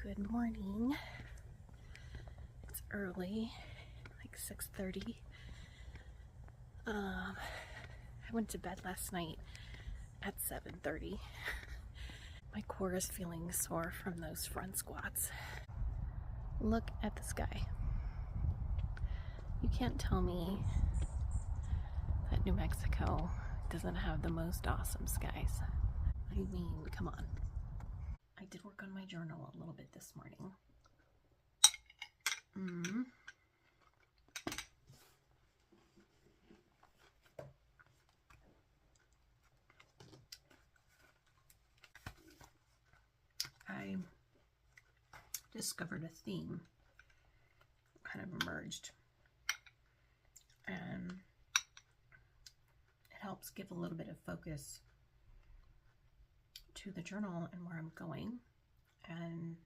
Good morning. It's early, like 6:30. I went to bed last night at 7:30. My core is feeling sore from those front squats. Look at the sky. You can't tell me that New Mexico doesn't have the most awesome skies. I mean, come on. I did work on my journal a little bit this morning. I discovered a theme kind of emerged, and it helps give a little bit of focus to the journal and where I'm going, and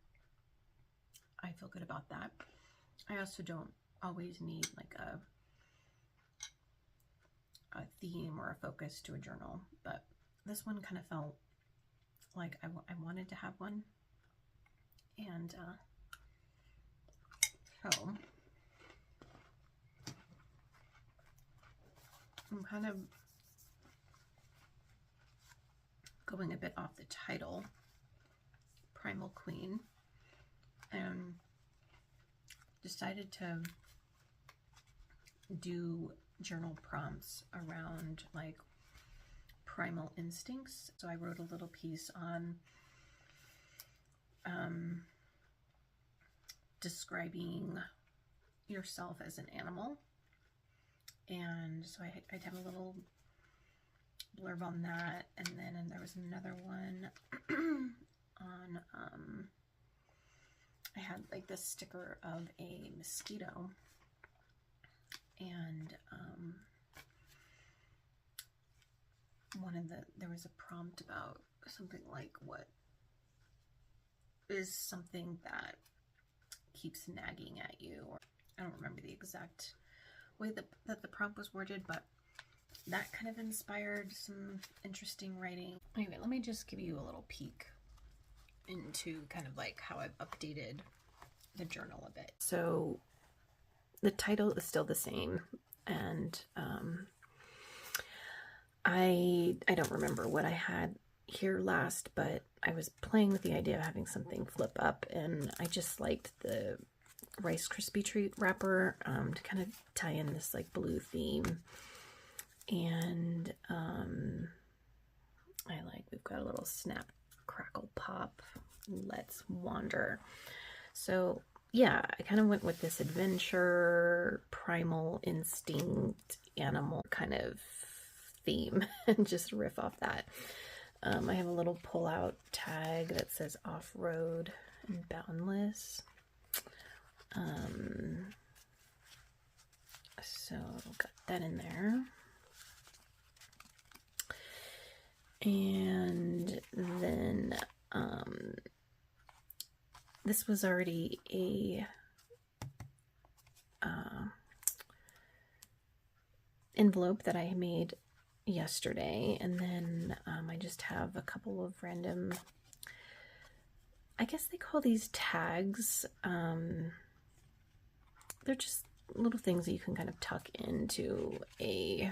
I feel good about that. I also don't always need like a theme or a focus to a journal, but this one kind of felt like I wanted to have one. And so I'm kind of going a bit off the title, Primal Queen, and decided to do journal prompts around like primal instincts. So I wrote a little piece on describing yourself as an animal, and so I'd have a little blurb on that, and there was another one on I had like this sticker of a mosquito, and there was a prompt about something like, what is something that keeps nagging at you, or I don't remember the exact way that the prompt was worded, but that kind of inspired some interesting writing. Anyway, let me just give you a little peek into kind of like how I've updated the journal a bit. So the title is still the same, and I don't remember what I had here last, but I was playing with the idea of having something flip up, and I just liked the Rice Krispie treat wrapper to kind of tie in this like blue theme. And we've got a little snap, crackle, pop, let's wander. So yeah, I kind of went with this adventure, primal instinct, animal kind of theme and just riff off that. I have a little pull-out tag that says off-road and boundless. So got that in there. And then this was already a envelope that I made yesterday, and then I just have a couple of random, I guess they call these tags. They're just little things that you can kind of tuck into a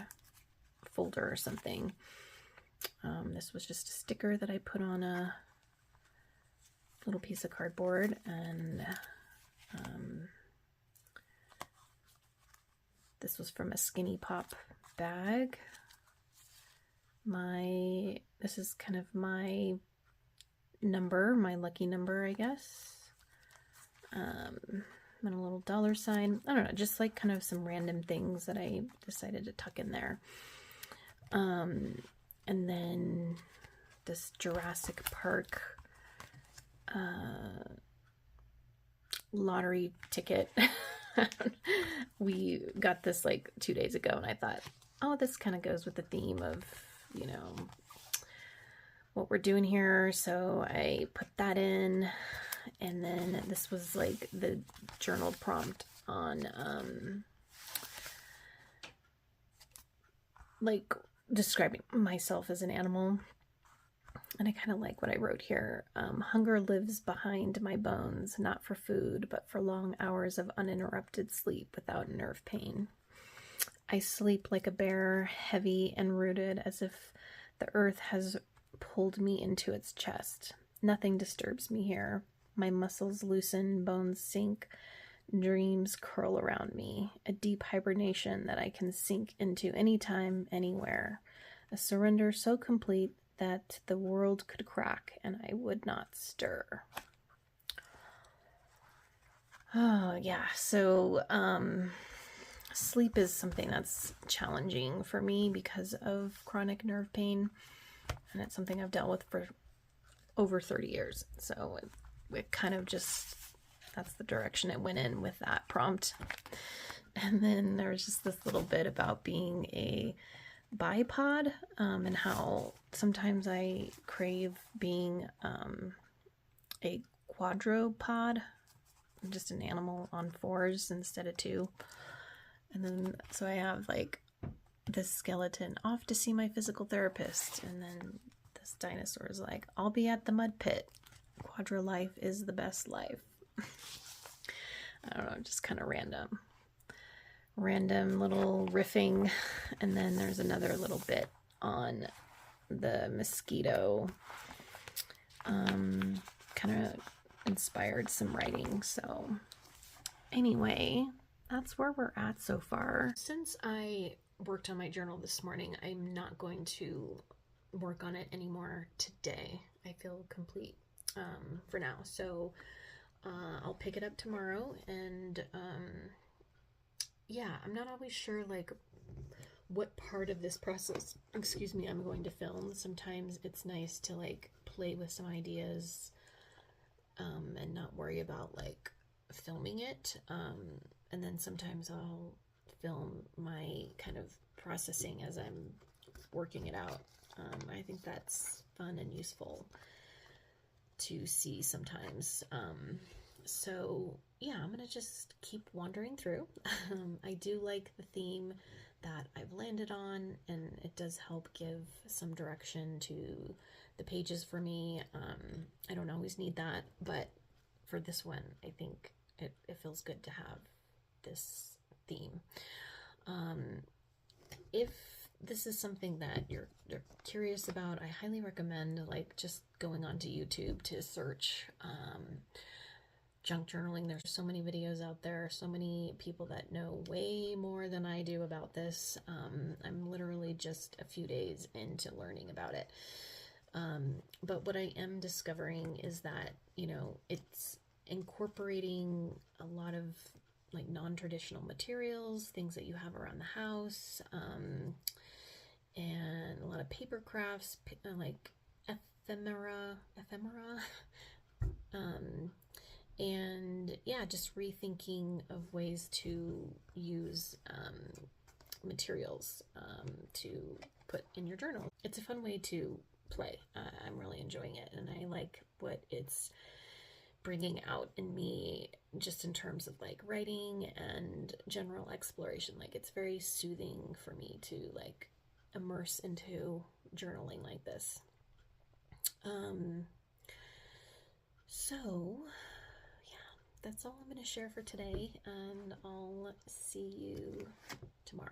folder or something. This was just a sticker that I put on a little piece of cardboard, and this was from a Skinny Pop bag. This is kind of my number, my lucky number, I guess. And a little dollar sign. I don't know, just like kind of some random things that I decided to tuck in there. And then this Jurassic Park lottery ticket. We got this like 2 days ago, and I thought, oh, this kind of goes with the theme of, you know, what we're doing here. So I put that in, and then this was like the journal prompt on like describing myself as an animal. And I kind of like what I wrote here. Hunger lives behind my bones, not for food, but for long hours of uninterrupted sleep without nerve pain. I sleep like a bear, heavy and rooted, as if the earth has pulled me into its chest. Nothing disturbs me here. My muscles loosen, bones sink, dreams curl around me. A deep hibernation that I can sink into anytime, anywhere. A surrender so complete that the world could crack and I would not stir. Oh, yeah. So, sleep is something that's challenging for me because of chronic nerve pain, and it's something I've dealt with for over 30 years. So it kind of just, that's the direction it went in with that prompt. And then there's just this little bit about being a bipod, and how sometimes I crave being a quadrupod, just an animal on fours instead of two. And then so I have like this skeleton off to see my physical therapist, and then this dinosaur is like, I'll be at the mud pit. Quadra life is the best life. I don't know, just kind of random little riffing. And then there's another little bit on the mosquito. Kind of inspired some writing. So anyway, that's where we're at so far. Since I worked on my journal this morning, I'm not going to work on it anymore today. I feel complete for now. So I'll pick it up tomorrow, and yeah, I'm not always sure like what part of this process, excuse me, I'm going to film. Sometimes it's nice to like play with some ideas and not worry about like filming it. And then sometimes I'll film my kind of processing as I'm working it out. I think that's fun and useful to see sometimes. So yeah, I'm gonna just keep wandering through. I do like the theme that I've landed on, and it does help give some direction to the pages for me. I don't always need that, but for this one, I think it feels good to have this theme. If this is something that you're curious about, I highly recommend like just going onto YouTube to search junk journaling. There's so many videos out there, so many people that know way more than I do about this. I'm literally just a few days into learning about it. But what I am discovering is that, you know, it's incorporating a lot of like non-traditional materials, things that you have around the house, and a lot of paper crafts, like ephemera, and yeah, just rethinking of ways to use materials to put in your journal. It's a fun way to play. I'm really enjoying it, and I like what it's bringing out in me just in terms of like writing and general exploration. Like it's very soothing for me to like immerse into journaling like this. So yeah, that's all I'm going to share for today, and I'll see you tomorrow.